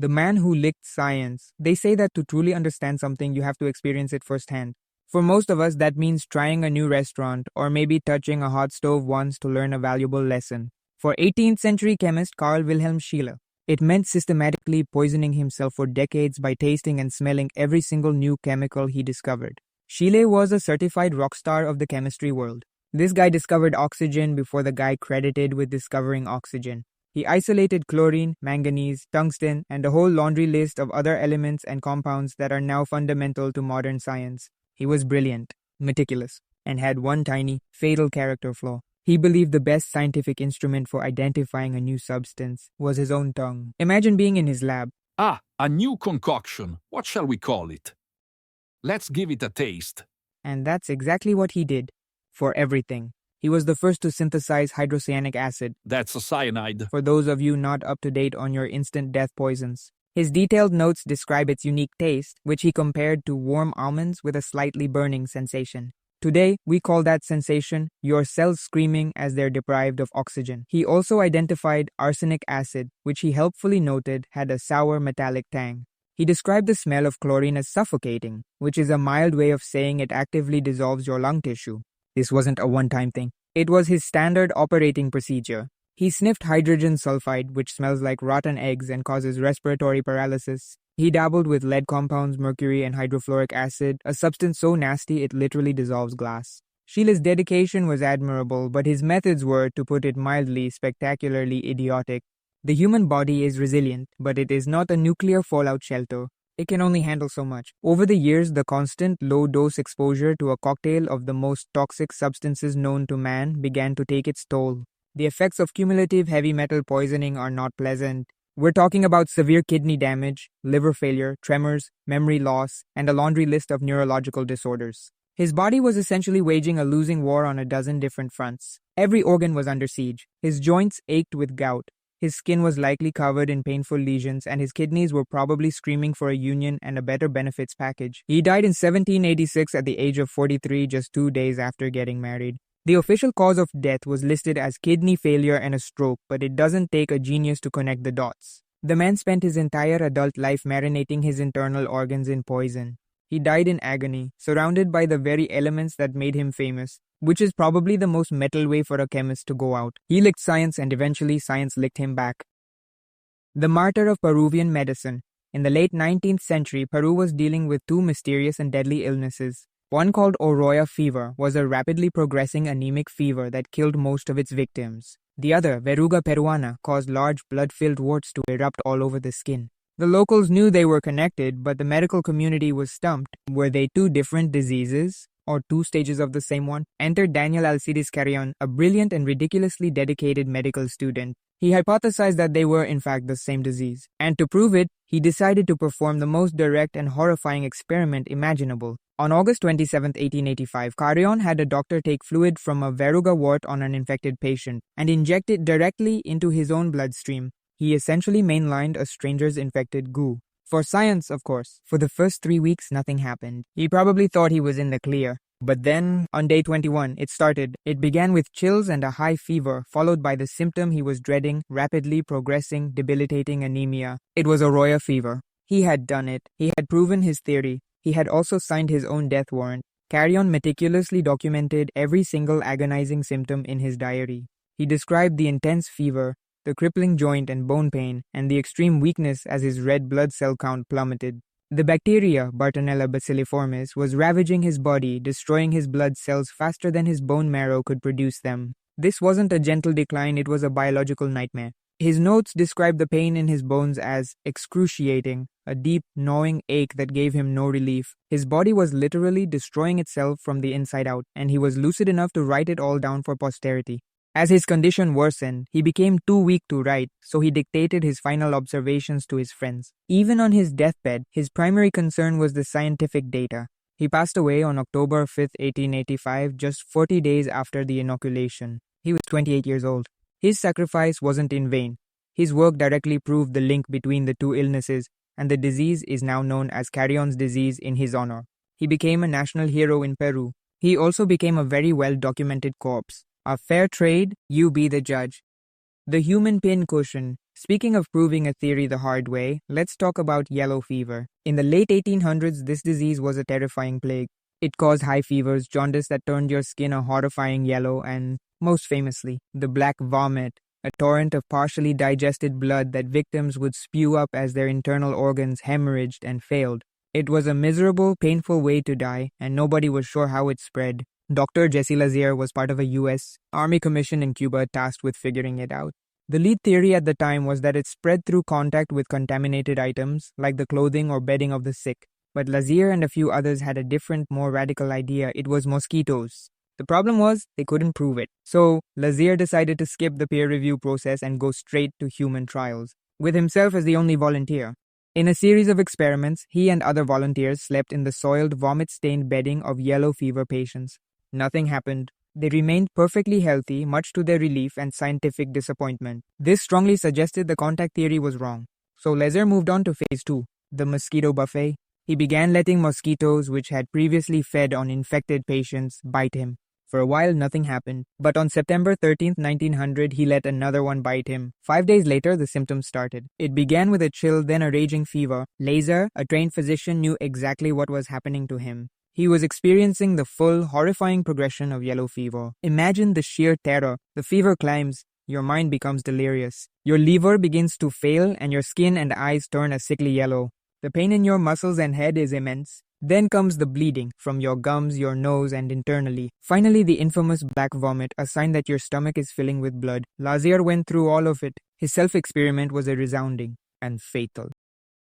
The man who licked science. They say that to truly understand something, you have to experience it firsthand. For most of us, that means trying a new restaurant or maybe touching a hot stove once to learn a valuable lesson. For 18th century chemist Carl Wilhelm Scheele, it meant systematically poisoning himself for decades by tasting and smelling every single new chemical he discovered. Scheele was a certified rock star of the chemistry world. This guy discovered oxygen before the guy credited with discovering oxygen. He isolated chlorine, manganese, tungsten, and a whole laundry list of other elements and compounds that are now fundamental to modern science. He was brilliant, meticulous, and had one tiny, fatal character flaw. He believed the best scientific instrument for identifying a new substance was his own tongue. Imagine being in his lab. Ah, a new concoction. What shall we call it? Let's give it a taste. And that's exactly what he did. For everything. He was the first to synthesize hydrocyanic acid. That's a cyanide. For those of you not up to date on your instant death poisons. His detailed notes describe its unique taste, which he compared to warm almonds with a slightly burning sensation. Today, we call that sensation your cells screaming as they're deprived of oxygen. He also identified arsenic acid, which he helpfully noted had a sour metallic tang. He described the smell of chlorine as suffocating, which is a mild way of saying it actively dissolves your lung tissue. This wasn't a one-time thing. It was his standard operating procedure. He sniffed hydrogen sulfide, which smells like rotten eggs and causes respiratory paralysis. He dabbled with lead compounds, mercury, and hydrofluoric acid, a substance so nasty it literally dissolves glass. Scheele's dedication was admirable, but his methods were, to put it mildly, spectacularly idiotic. The human body is resilient, but it is not a nuclear fallout shelter. It can only handle so much. Over the years, the constant low-dose exposure to a cocktail of the most toxic substances known to man began to take its toll. The effects of cumulative heavy metal poisoning are not pleasant. We're talking about severe kidney damage, liver failure, tremors, memory loss, and a laundry list of neurological disorders. His body was essentially waging a losing war on a dozen different fronts. Every organ was under siege. His joints ached with gout. His skin was likely covered in painful lesions, and his kidneys were probably screaming for a union and a better benefits package. He died in 1786 at the age of 43, just 2 days after getting married. The official cause of death was listed as kidney failure and a stroke, but it doesn't take a genius to connect the dots. The man spent his entire adult life marinating his internal organs in poison. He died in agony, surrounded by the very elements that made him famous, which is probably the most metal way for a chemist to go out. He licked science and eventually science licked him back. The Martyr of Peruvian medicine. In the late 19th century, Peru was dealing with two mysterious and deadly illnesses. One, called Oroya fever, was a rapidly progressing anemic fever that killed most of its victims. The other, Verruga peruana, caused large blood-filled warts to erupt all over the skin. The locals knew they were connected, but the medical community was stumped. Were they two different diseases? Or two stages of the same one? Entered Daniel Alcides Carrión, a brilliant and ridiculously dedicated medical student. He hypothesized that they were in fact the same disease. And to prove it, he decided to perform the most direct and horrifying experiment imaginable. On August 27, 1885, Carrión had a doctor take fluid from a verruga wart on an infected patient and inject it directly into his own bloodstream. He essentially mainlined a stranger's infected goo. For science, of course. For the first 3 weeks, nothing happened. He probably thought he was in the clear. But then, on day 21, it started. It began with chills and a high fever, followed by the symptom he was dreading, rapidly progressing, debilitating anemia. It was Oroya fever. He had done it. He had proven his theory. He had also signed his own death warrant. Carrión meticulously documented every single agonizing symptom in his diary. He described the intense fever, the crippling joint and bone pain, and the extreme weakness as his red blood cell count plummeted. The bacteria, Bartonella bacilliformis, was ravaging his body, destroying his blood cells faster than his bone marrow could produce them. This wasn't a gentle decline, it was a biological nightmare. His notes described the pain in his bones as excruciating, a deep, gnawing ache that gave him no relief. His body was literally destroying itself from the inside out, and he was lucid enough to write it all down for posterity. As his condition worsened, he became too weak to write, so he dictated his final observations to his friends. Even on his deathbed, his primary concern was the scientific data. He passed away on October 5, 1885, just 40 days after the inoculation. He was 28 years old. His sacrifice wasn't in vain. His work directly proved the link between the two illnesses, and the disease is now known as Carrión's disease in his honor. He became a national hero in Peru. He also became a very well-documented corpse. A fair trade, you be the judge. The human pincushion. Speaking of proving a theory the hard way, let's talk about yellow fever. In the late 1800s, this disease was a terrifying plague. It caused high fevers, jaundice that turned your skin a horrifying yellow, and, most famously, the black vomit, a torrent of partially digested blood that victims would spew up as their internal organs hemorrhaged and failed. It was a miserable, painful way to die, and nobody was sure how it spread. Dr. Jesse Lazier was part of a U.S. Army commission in Cuba tasked with figuring it out. The lead theory at the time was that it spread through contact with contaminated items, like the clothing or bedding of the sick. But Lazier and a few others had a different, more radical idea. It was mosquitoes. The problem was, they couldn't prove it. So, Lazier decided to skip the peer review process and go straight to human trials, with himself as the only volunteer. In a series of experiments, he and other volunteers slept in the soiled, vomit-stained bedding of yellow fever patients. Nothing happened. They remained perfectly healthy, much to their relief and scientific disappointment. This strongly suggested the contact theory was wrong. So Lazier moved on to phase 2, the mosquito buffet. He began letting mosquitoes, which had previously fed on infected patients, bite him. For a while, nothing happened. But on September 13, 1900, he let another one bite him. 5 days later, the symptoms started. It began with a chill, then a raging fever. Lazier, a trained physician, knew exactly what was happening to him. He was experiencing the full, horrifying progression of yellow fever. Imagine the sheer terror. The fever climbs. Your mind becomes delirious. Your liver begins to fail, and your skin and eyes turn a sickly yellow. The pain in your muscles and head is immense. Then comes the bleeding from your gums, your nose, and internally. Finally, the infamous black vomit, a sign that your stomach is filling with blood. Lazier went through all of it. His self-experiment was a resounding and fatal.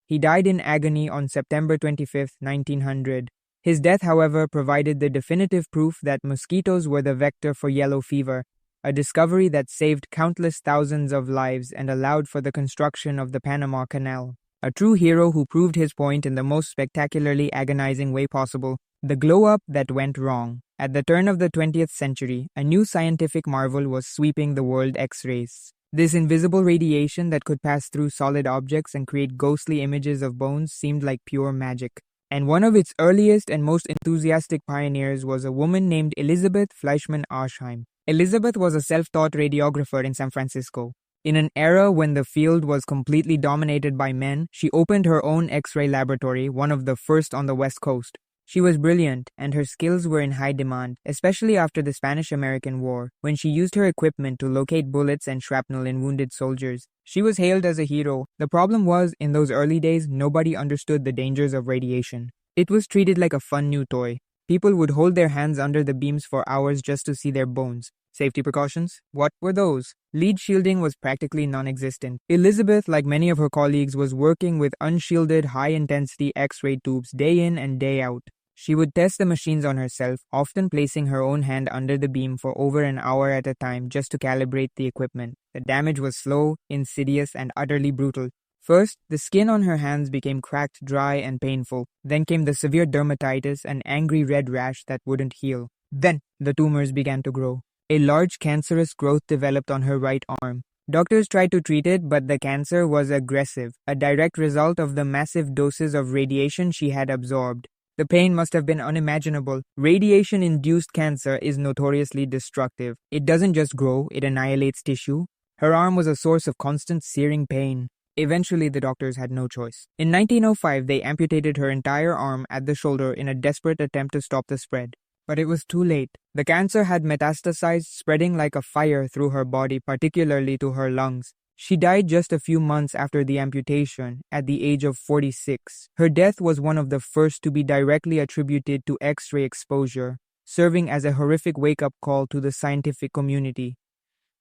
He died in agony on September 25, 1900. His death, however, provided the definitive proof that mosquitoes were the vector for yellow fever, a discovery that saved countless thousands of lives and allowed for the construction of the Panama Canal. A true hero who proved his point in the most spectacularly agonizing way possible. The glow-up that went wrong. At the turn of the 20th century, a new scientific marvel was sweeping the world: X-rays. This invisible radiation that could pass through solid objects and create ghostly images of bones seemed like pure magic. And one of its earliest and most enthusiastic pioneers was a woman named Elizabeth Fleischmann Aschheim. Elizabeth was a self-taught radiographer in San Francisco. In an era when the field was completely dominated by men, she opened her own X-ray laboratory, one of the first on the West Coast. She was brilliant, and her skills were in high demand, especially after the Spanish-American War, when she used her equipment to locate bullets and shrapnel in wounded soldiers. She was hailed as a hero. The problem was, in those early days, nobody understood the dangers of radiation. It was treated like a fun new toy. People would hold their hands under the beams for hours just to see their bones. Safety precautions? What were those? Lead shielding was practically non-existent. Elizabeth, like many of her colleagues, was working with unshielded, high-intensity X-ray tubes day in and day out. She would test the machines on herself, often placing her own hand under the beam for over an hour at a time just to calibrate the equipment. The damage was slow, insidious, and utterly brutal. First, the skin on her hands became cracked, dry, and painful. Then came the severe dermatitis, an angry red rash that wouldn't heal. Then, the tumors began to grow. A large cancerous growth developed on her right arm. Doctors tried to treat it, but the cancer was aggressive, a direct result of the massive doses of radiation she had absorbed. The pain must have been unimaginable. Radiation-induced cancer is notoriously destructive. It doesn't just grow, it annihilates tissue. Her arm was a source of constant searing pain. Eventually, the doctors had no choice. In 1905, they amputated her entire arm at the shoulder in a desperate attempt to stop the spread. But it was too late. The cancer had metastasized, spreading like a fire through her body, particularly to her lungs. She died just a few months after the amputation, at the age of 46. Her death was one of the first to be directly attributed to X-ray exposure, serving as a horrific wake-up call to the scientific community.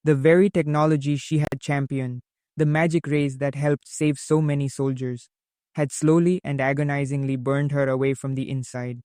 The very technology she had championed, the magic rays that helped save so many soldiers, had slowly and agonizingly burned her away from the inside.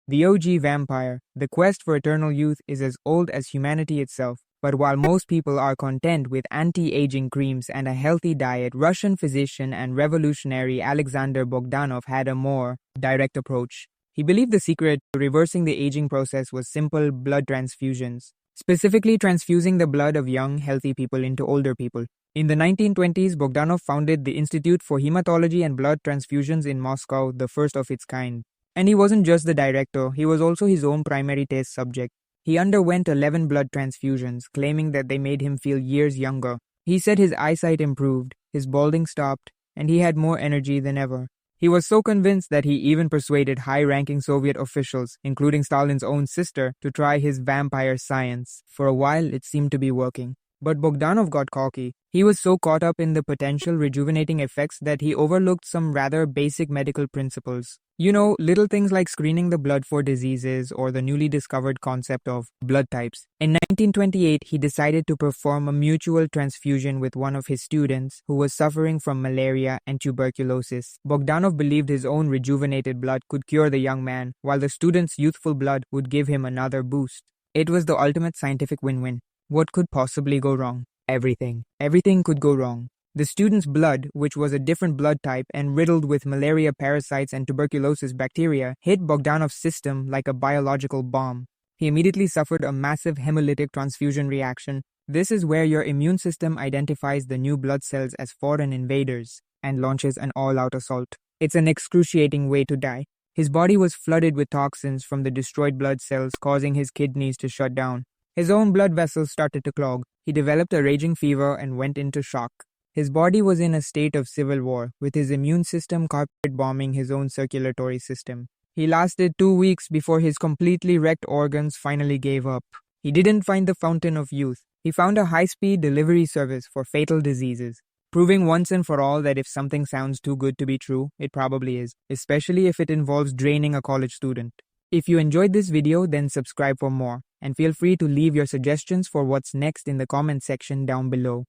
The OG vampire, the quest for eternal youth, is as old as humanity itself. But while most people are content with anti-aging creams and a healthy diet, Russian physician and revolutionary Alexander Bogdanov had a more direct approach. He believed the secret to reversing the aging process was simple blood transfusions, specifically transfusing the blood of young, healthy people into older people. In the 1920s, Bogdanov founded the Institute for Hematology and Blood Transfusions in Moscow, the first of its kind. And he wasn't just the director, he was also his own primary test subject. He underwent 11 blood transfusions, claiming that they made him feel years younger. He said his eyesight improved, his balding stopped, and he had more energy than ever. He was so convinced that he even persuaded high-ranking Soviet officials, including Stalin's own sister, to try his vampire science. For a while, it seemed to be working. But Bogdanov got cocky. He was so caught up in the potential rejuvenating effects that he overlooked some rather basic medical principles. You know, little things like screening the blood for diseases or the newly discovered concept of blood types. In 1928, he decided to perform a mutual transfusion with one of his students who was suffering from malaria and tuberculosis. Bogdanov believed his own rejuvenated blood could cure the young man, while the student's youthful blood would give him another boost. It was the ultimate scientific win-win. What could possibly go wrong? Everything. Everything could go wrong. The student's blood, which was a different blood type and riddled with malaria parasites and tuberculosis bacteria, hit Bogdanov's system like a biological bomb. He immediately suffered a massive hemolytic transfusion reaction. This is where your immune system identifies the new blood cells as foreign invaders and launches an all-out assault. It's an excruciating way to die. His body was flooded with toxins from the destroyed blood cells, causing his kidneys to shut down. His own blood vessels started to clog. He developed a raging fever and went into shock. His body was in a state of civil war, with his immune system carpet bombing his own circulatory system. He lasted 2 weeks before his completely wrecked organs finally gave up. He didn't find the fountain of youth. He found a high-speed delivery service for fatal diseases, proving once and for all that if something sounds too good to be true, it probably is, especially if it involves draining a college student. If you enjoyed this video, then subscribe for more, and feel free to leave your suggestions for what's next in the comment section down below.